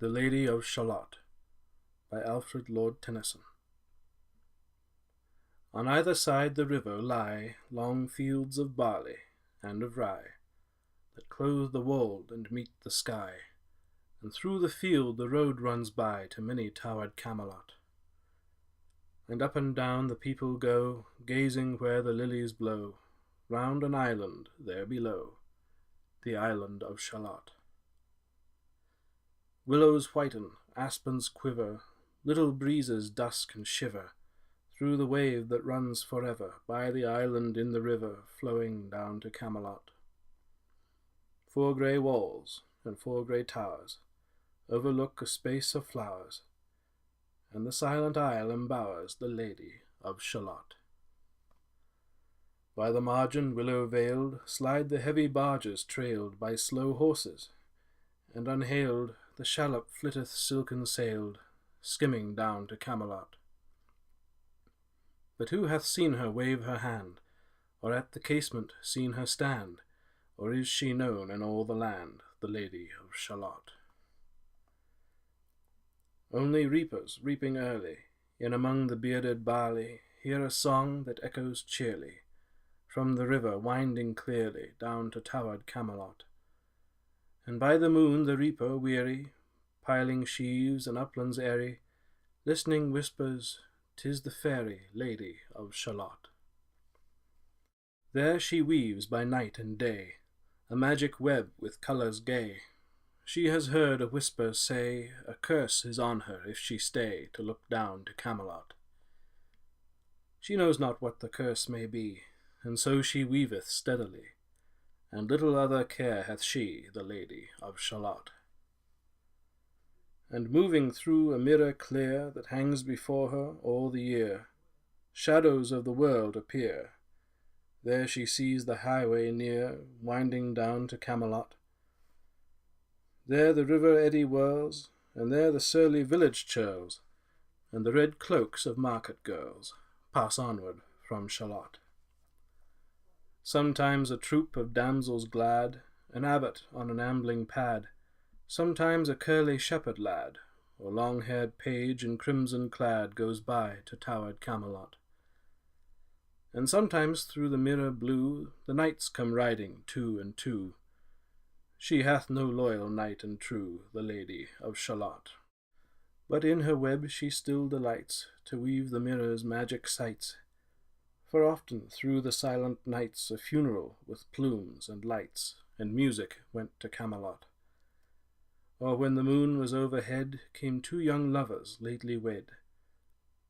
The Lady of Shalott by Alfred Lord Tennyson. On either side the river lie long fields of barley and of rye, that clothe the wold and meet the sky, and through the field the road runs by to many towered Camelot. And up and down the people go, gazing where the lilies blow, round an island there below, the island of Shalott. Willows whiten, aspens quiver, little breezes dusk and shiver, through the wave that runs forever, by the island in the river, flowing down to Camelot. 4 grey walls and 4 grey towers overlook a space of flowers, and the silent isle embowers the Lady of Shalott. By the margin, willow-veiled, slide the heavy barges trailed by slow horses, and unhailed the shallop flitteth silken-sailed, skimming down to Camelot. But who hath seen her wave her hand, or at the casement seen her stand, or is she known in all the land, the Lady of Shalott? Only reapers, reaping early, in among the bearded barley, hear a song that echoes cheerly, from the river winding clearly down to towered Camelot. And by the moon the reaper, weary, piling sheaves and uplands airy, listening whispers, "'Tis the fairy Lady of Shalott." There she weaves by night and day a magic web with colours gay. She has heard a whisper say, a curse is on her if she stay to look down to Camelot. She knows not what the curse may be, and so she weaveth steadily, and little other care hath she, the Lady of Shalott. And moving through a mirror clear that hangs before her all the year, shadows of the world appear. There she sees the highway near, winding down to Camelot. There the river eddy whirls, and there the surly village churls, and the red cloaks of market girls pass onward from Shalott. Sometimes a troop of damsels glad, an abbot on an ambling pad, sometimes a curly shepherd lad, or long-haired page in crimson clad goes by to towered Camelot. And sometimes through the mirror blue the knights come riding 2 and 2. She hath no loyal knight and true, the Lady of Shalott. But in her web she still delights to weave the mirror's magic sights, for often through the silent nights a funeral with plumes and lights and music went to Camelot. Or when the moon was overhead came 2 young lovers lately wed.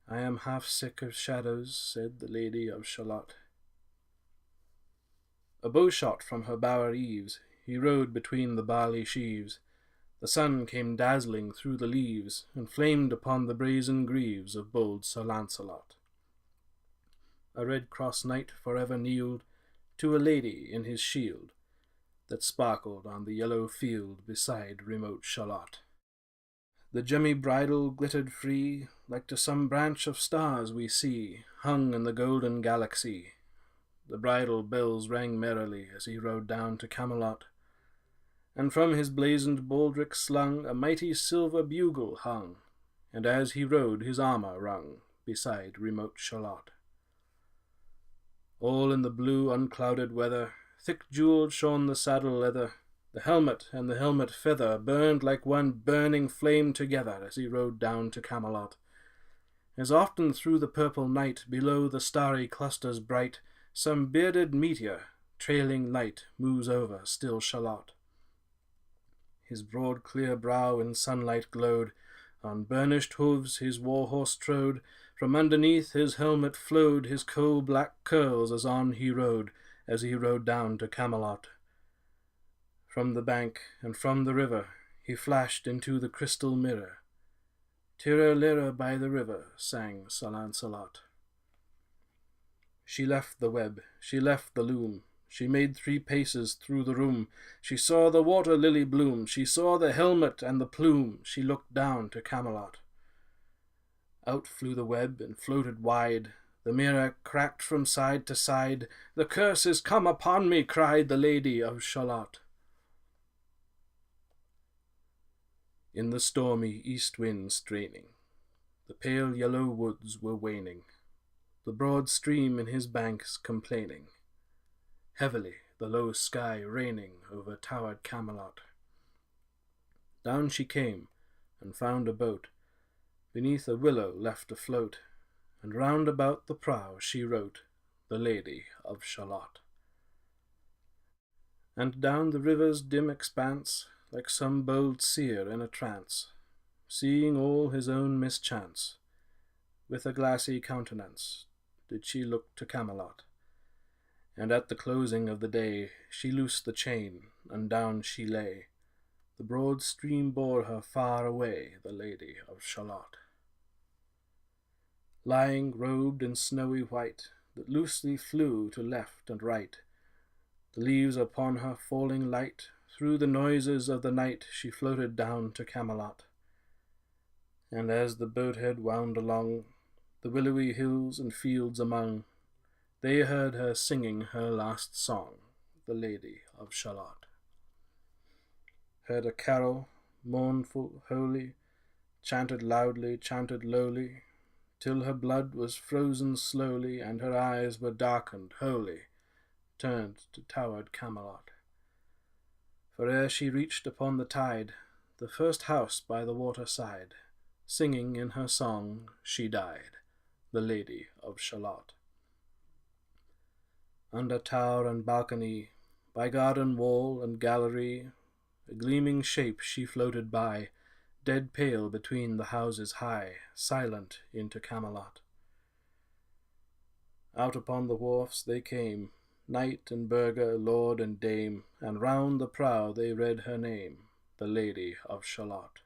I am half sick of shadows, said the Lady of Shalott. A bowshot from her bower eaves he rode between the barley sheaves. The sun came dazzling through the leaves, and flamed upon the brazen greaves of bold Sir Lancelot. A red cross knight forever kneeled to a lady in his shield, that sparkled on the yellow field beside remote Shalott. The gemmy bridle glittered free, like to some branch of stars we see, hung in the golden galaxy. The bridle bells rang merrily as he rode down to Camelot, and from his blazoned baldric slung a mighty silver bugle hung, and as he rode his armour rung beside remote Shalott. All in the blue unclouded weather, thick jewelled shone the saddle leather, the helmet and the helmet feather burned like one burning flame together as he rode down to Camelot. As often through the purple night, below the starry clusters bright, some bearded meteor, trailing light, moves over still Shalott. His broad clear brow in sunlight glowed, on burnished hooves his war-horse trode, from underneath his helmet flowed his coal-black curls as on he rode down to Camelot. From the bank and from the river he flashed into the crystal mirror. Tirra-lirra by the river, sang Sir Lancelot. She left the web, she left the loom, she made 3 paces through the room. She saw the water-lily bloom, she saw the helmet and the plume, she looked down to Camelot. Out flew the web and floated wide, the mirror cracked from side to side. The curse is come upon me, cried the Lady of Shalott. In the stormy east wind straining, the pale yellow woods were waning, the broad stream in his banks complaining, heavily the low sky raining over towered Camelot. Down she came, and found a boat beneath a willow left afloat, and round about the prow she wrote, the Lady of Shalott. And down the river's dim expanse, like some bold seer in a trance, seeing all his own mischance, with a glassy countenance did she look to Camelot. And at the closing of the day she loosed the chain, and down she lay. The broad stream bore her far away, the Lady of Shalott. Lying robed in snowy white, that loosely flew to left and right, the leaves upon her falling light, through the noises of the night she floated down to Camelot. And as the boathead wound along, the willowy hills and fields among, they heard her singing her last song, the Lady of Shalott. Heard a carol, mournful, holy, chanted loudly, chanted lowly, till her blood was frozen slowly, and her eyes were darkened, wholly, turned to towered Camelot. For ere she reached upon the tide the first house by the water side, singing in her song she died, the Lady of Shalott. Under tower and balcony, by garden wall and gallery, a gleaming shape she floated by, dead pale between the houses high, silent into Camelot. Out upon the wharfs they came, knight and burgher, lord and dame, and round the prow they read her name, the Lady of Shalott.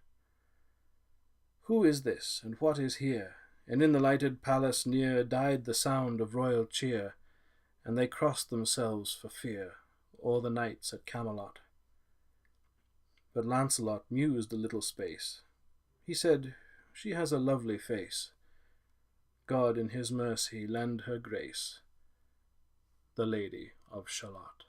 Who is this, and what is here? And in the lighted palace near died the sound of royal cheer, and they crossed themselves for fear, all the knights at Camelot. But Lancelot mused a little space. He said, she has a lovely face. God in his mercy lend her grace, the Lady of Shalott.